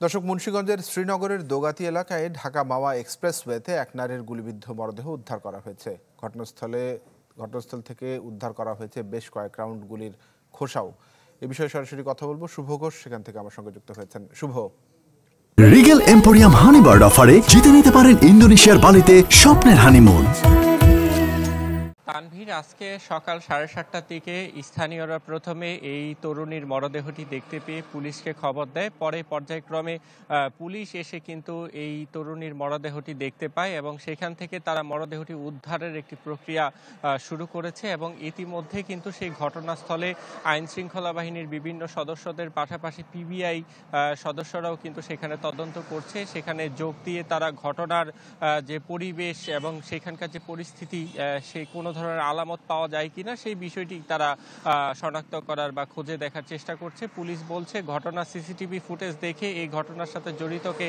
দর্শক, মুন্সিগঞ্জের শ্রীনগরের দোগাতি এলাকায় ঢাকা মাওয়া এক্সপ্রেসওয়েতে এক নারীর গুলিবিদ্ধ মরদেহ উদ্ধার করা হয়েছে। ঘটনাস্থল থেকে উদ্ধার করা হয়েছে বেশ কয়েক রাউন্ড গুলির খোসাও। এ বিষয়ে সরাসরি কথা বলবো। শুভ ঘোষ সেখান থেকে আমার সঙ্গে যুক্ত হয়েছেন। শুভ। রিগেল এম্পোরিয়াম হানিবার্ড অফারে জিতে নিতে পারেন ইন্দোনেশিয়ার বালিতে স্বপ্নের হানিমুন। তানভীর, আজকে সকাল 7:30টার দিকে স্থানীয়রা প্রথমে এই তরুণীর মরদেহটি দেখতে পেয়ে পুলিশকে খবর দেয়। পরে পর্যায়ক্রমে পুলিশ এসে কিন্তু এই তরুণীর মরদেহটি দেখতে পায় এবং সেখান থেকে তারা মরদেহটি উদ্ধারের একটি প্রক্রিয়া শুরু করেছে এবং ইতিমধ্যে কিন্তু সেই ঘটনাস্থলে আইন শৃঙ্খলা বাহিনীর বিভিন্ন সদস্যদের পাশাপাশি পিবিআই সদস্যরাও কিন্তু সেখানে তদন্ত করছে। সেখানে যোগ দিয়ে তারা ঘটনার যে পরিবেশ এবং সেখানকার যে পরিস্থিতি, সেই কোনো ধরনের আলামত পাওয়া যায় কিনা সেই বিষয়টি তারা শনাক্ত করার বা খুঁজে দেখার চেষ্টা করছে। পুলিশ বলছে ঘটনা সিসিটিভি ফুটেজ দেখে এই ঘটনার সাথে জড়িতকে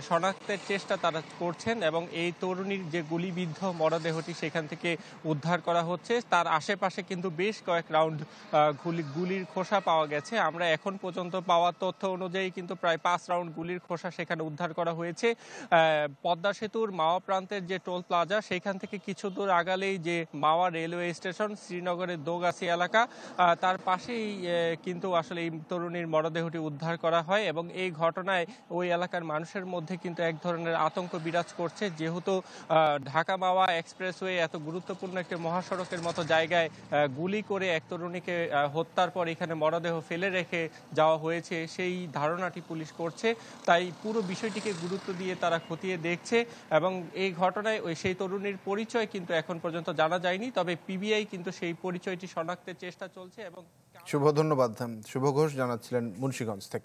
শনাক্তের চেষ্টা তারা করছেন এবং এই তরুণীর যে গুলিবিদ্ধ মরদেহটি সেখান থেকে উদ্ধার করা হচ্ছে। তার আশেপাশে কিন্তু বেশ কয়েক রাউন্ড গুলির খোসা পাওয়া গেছে। আমরা এখন পর্যন্ত পাওয়া তথ্য অনুযায়ী কিন্তু প্রায় 5 রাউন্ড গুলির খোসা সেখানে উদ্ধার করা হয়েছে। পদ্মা সেতুর মাওয়া প্রান্তের যে টোল প্লাজা, সেখান থেকে কিছু দূর আগালেই যে মাওয়া রেলওয়ে স্টেশন, শ্রীনগরের দোগাছি এলাকা, তার পাশেই কিন্তু আসলে এই তরুণীর মরদেহটি উদ্ধার করা হয় এবং এই ঘটনায় ওই এলাকার মানুষের মধ্যে কিন্তু এক ধরনের আতঙ্ক বিরাজ করছে। যেহেতু ঢাকা মাওয়া এক্সপ্রেসওয়ে এত গুরুত্বপূর্ণ একটি মহাসড়কের মতো জায়গায় গুলি করে এক তরুণীকে হত্যার পর এখানে মরদেহ ফেলে রেখে যাওয়া হয়েছে, সেই ধারণাটি পুলিশ করছে। তাই পুরো বিষয়টিকে গুরুত্ব দিয়ে তারা খতিয়ে দেখছে এবং এই ঘটনায় সেই তরুণীর পরিচয় কিন্তু এখন পর্যন্ত জানা যায়নি। তবে পিবিআই কিন্তু সেই পরিচয়টি শনাক্তের চেষ্টা চলছে এবং শুভ, ধন্যবাদ। শুভ ঘোষ জানাচ্ছিলেন মুন্সিগঞ্জ থেকে।